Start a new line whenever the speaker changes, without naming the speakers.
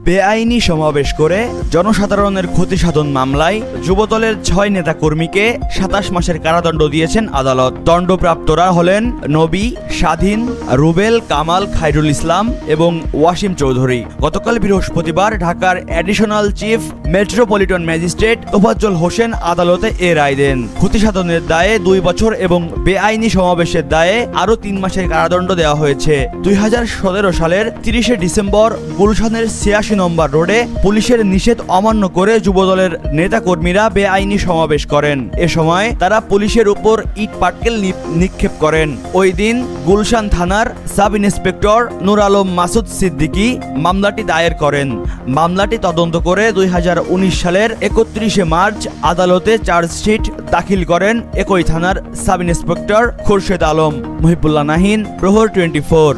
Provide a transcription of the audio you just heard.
বেআইনি সমাবেশ করে জনসাধারণের ক্ষতি সাধন মামলায় যুবদলের ৬ নেতাকর্মীকে ২৭ মাসের কারাদণ্ড দিয়েছেন আদালত। দণ্ডপ্রাপ্তরা হলেন নবী, স্বাধীন, রুবেল, কামাল, খায়রুল ইসলাম এবং ওয়াসিম চৌধুরী। গতকাল বৃহস্পতিবার ঢাকার additional chief metropolitan magistrate Tofazzal Hossain আদালতে এ রায় দেন। ক্ষতি সাধনের দায়ে ২ বছর এবং বেআইনি সমাবেশের দায়ে আরও ৩ মাসের কারাদণ্ড দেওয়া হয়েছে। ২০১৭ সালের ৩০শে ডিসেম্বর গুলশানের ৮৬ নম্বর রোডে পুলিশের নিষেধ অমান্য করে যুবদলের নেতাকর্মীরা বেআইনি সমাবেশ করেন। এ সময় তারা পুলিশের উপর ইট পাটকেল নিক্ষেপ করেন। ওই দিন গুলশান থানার সাব ইন্সপেক্টর নূর আলম মাসুদ সিদ্দিকী মামলাটি দায়ের করেন। মামলাটি তদন্ত করে ২০১৯ সালের ৩১শে মার্চ আদালতে চার্জশিট দাখিল করেন একই থানার সাব ইন্সপেক্টর খোরশেদ আলম। মহিবুল্লাহ নাহিন, প্রহর 24।